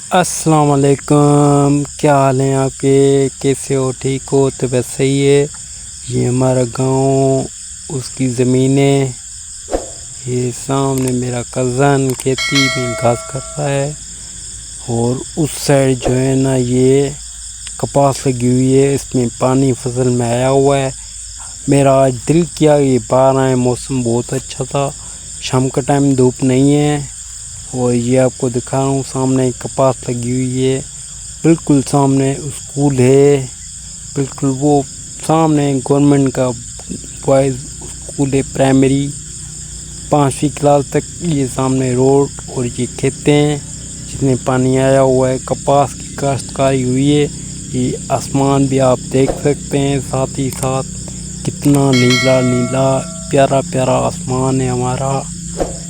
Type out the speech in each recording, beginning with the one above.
अस्सलाम वालेकुम, क्या हाल है आपके? कैसे हो? ठीक हो? तो बस सही है। ये हमारा गांव, उसकी ज़मीनें, ये सामने मेरा कज़न खेती में घास कर रहा है और उस साइड जो है ना ये कपास लगी हुई है, इसमें पानी फसल में आया हुआ है। मेरा आज दिल किया ये बाहर आए, मौसम बहुत अच्छा था, शाम का टाइम धूप नहीं है और ये आपको दिखा रहा हूँ सामने कपास लगी हुई है, बिल्कुल सामने स्कूल है, बिल्कुल वो सामने गवर्नमेंट का बॉयज़ स्कूल है प्राइमरी 5वीं क्लास तक। ये सामने रोड और ये खेते हैं जिसमें पानी आया हुआ है, कपास की काश्तकारी हुई है। ये आसमान भी आप देख सकते हैं, साथ ही साथ कितना नीला नीला प्यारा प्यारा आसमान है हमारा,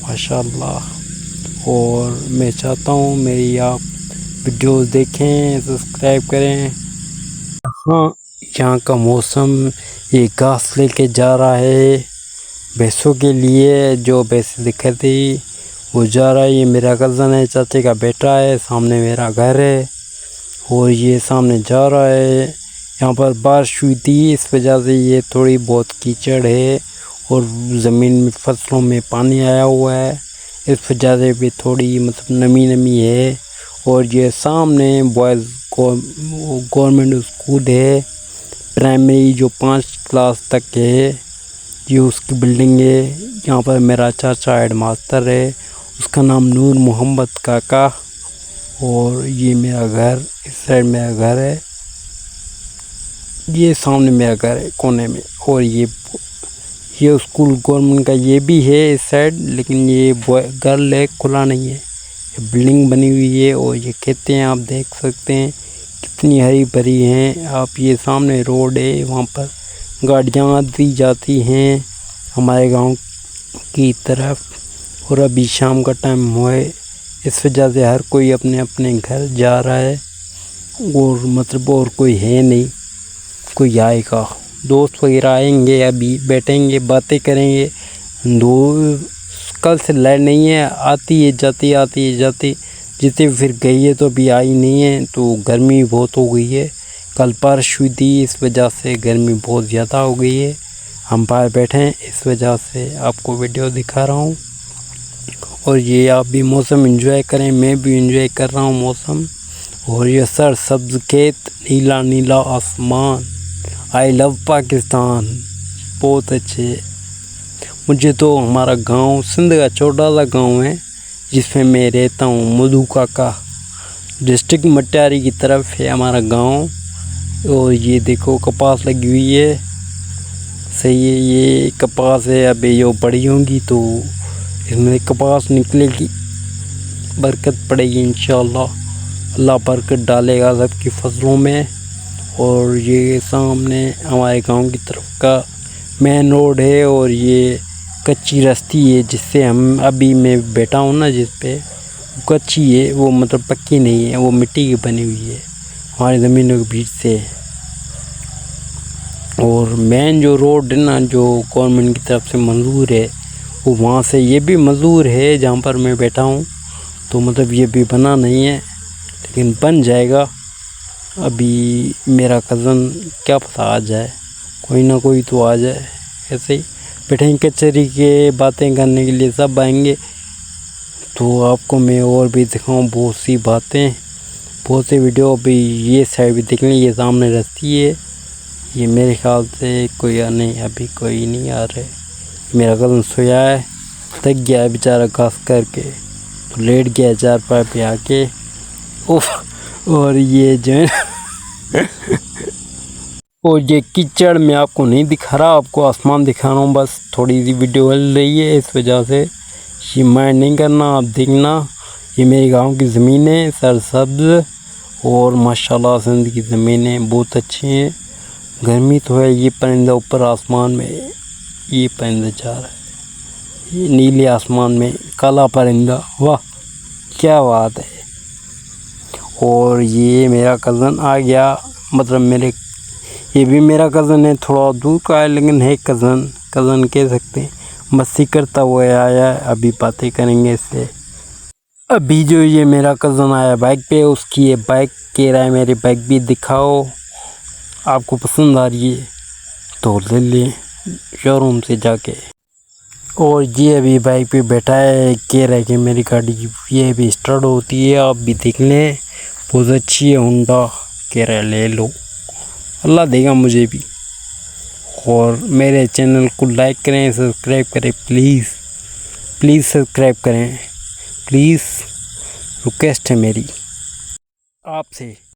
माशाल्लाह। और मैं चाहता हूँ मेरी आप वीडियोस देखें, सब्सक्राइब करें। हाँ, यहाँ का मौसम, ये घास लेके जा रहा है भैंसों के लिए, जो भैंस दिखा थी वो जा रहा है। ये मेरा कज़न है, चाचे का बेटा है, सामने मेरा घर है और ये सामने जा रहा है। यहाँ पर बारिश हुई थी, इस वजह से ये थोड़ी बहुत कीचड़ है और ज़मीन में फसलों में पानी आया हुआ है, इस वजह से भी थोड़ी मतलब नमी नमी है। और ये सामने बॉयज़ गवर्नमेंट स्कूल है प्राइमरी, जो 5 क्लास तक है, ये उसकी बिल्डिंग है। यहाँ पर मेरा चाचा हेड मास्टर है, उसका नाम नूर मोहम्मद काका। और ये मेरा घर, इस साइड मेरा घर है, ये सामने मेरा घर है कोने में। और ये स्कूल गवर्नमेंट का ये भी है इस साइड, लेकिन ये गर्ल है, खुला नहीं है, ये बिल्डिंग बनी हुई है। और ये खेते हैं, आप देख सकते हैं कितनी हरी भरी हैं। आप ये सामने रोड है, वहाँ पर गाड़ियाँ आती जाती हैं हमारे गांव की तरफ। और अभी शाम का टाइम हुआ है, इस वजह से हर कोई अपने अपने घर जा रहा है और मतलब और कोई है नहीं, कोई आएगा, दोस्त वगैरह आएंगे, अभी बैठेंगे बातें करेंगे। दो कल से लाइट नहीं है, आती है जाती, आती है जाती, जितने फिर गई है तो अभी आई नहीं है। तो गर्मी बहुत हो गई है, कल बारिश हुई थी, इस वजह से गर्मी बहुत ज़्यादा हो गई है। हम बाहर बैठे हैं, इस वजह से आपको वीडियो दिखा रहा हूँ। और ये आप भी मौसम एंजॉय करें, मैं भी एंजॉय कर रहा हूँ मौसम। और ये सर सब्ज़ खेत, नीला नीला आसमान, आई लव पाकिस्तान, बहुत अच्छे। मुझे तो हमारा गांव सिंध का छोटा सा गांव है जिसमें मैं रहता हूँ, मधु काका, डिस्ट्रिक्ट मटियारी की तरफ है हमारा गांव। और ये देखो कपास लगी हुई है, सही है, ये कपास है, अभी ये बड़ी होंगी तो इसमें कपास निकलेगी, बरकत पड़ेगी इंशाल्लाह, अल्लाह बरकत डालेगा सबकी फसलों में। और ये सामने हमारे गांव की तरफ का मेन रोड है और ये कच्ची रास्ती है जिससे हम अभी मैं बैठा हूँ ना, जिस पे कच्ची है, वो मतलब पक्की नहीं है, वो मिट्टी की बनी हुई है, हमारी ज़मीनों के बीच से। और मेन जो रोड है ना, जो गवर्नमेंट की तरफ से मंजूर है, वो वहाँ से ये भी मंजूर है जहाँ पर मैं बैठा हूँ, तो मतलब ये भी बना नहीं है, लेकिन बन जाएगा। अभी मेरा कज़न क्या पता आ जाए, कोई ना कोई तो आ जाए। ऐसे ही बैठेंगे कचहरी के बातें करने के लिए, सब आएंगे तो आपको मैं और भी दिखाऊं बहुत सी बातें, बहुत सी वीडियो। अभी ये साइड भी देख लें, ये सामने रास्ती है, ये मेरे ख्याल से कोई नहीं, अभी कोई नहीं आ रहे। मेरा कज़न सोया है, थक गया है बेचारा घास करके, तो लेट गया चारपाई पे आके। उफ, और ये जो है और ये कीचड़ मैं आपको नहीं दिखा रहा, आपको आसमान दिखा रहा हूँ, बस थोड़ी सी वीडियो हल रही है, इस वजह से ये माइंड नहीं करना, आप देखना। ये मेरे गांव की ज़मीन है, सरसब्ज़ और माशाल्लाह सिंध की ज़मीनें बहुत अच्छी हैं। गर्मी तो है, ये परिंदा ऊपर आसमान में, ये परिंदा जा रहा है, ये नीले आसमान में काला परिंदा, वाह क्या बात है। और ये मेरा कज़न आ गया, मतलब ये भी मेरा कज़न है, थोड़ा दूर का है लेकिन है कज़न कह सकते हैं। मस्ती करता हुआ आया है, अभी बातें करेंगे इससे। अभी जो ये मेरा कज़न आया बाइक पे, उसकी ये बाइक कह रहा है मेरी बाइक भी दिखाओ, आपको पसंद आ रही है तो ले लें शोरूम से जाके। और ये अभी बाइक पे बैठा है, कह रहा है कि मेरी गाड़ी ये भी स्टार्ट होती है, आप भी देख लें, बहुत अच्छी है होंडा, कह रहा है ले लो, अल्लाह देगा मुझे भी। और मेरे चैनल को लाइक करें, सब्सक्राइब करें, प्लीज़ सब्सक्राइब करें, प्लीज़ रिक्वेस्ट है मेरी आपसे।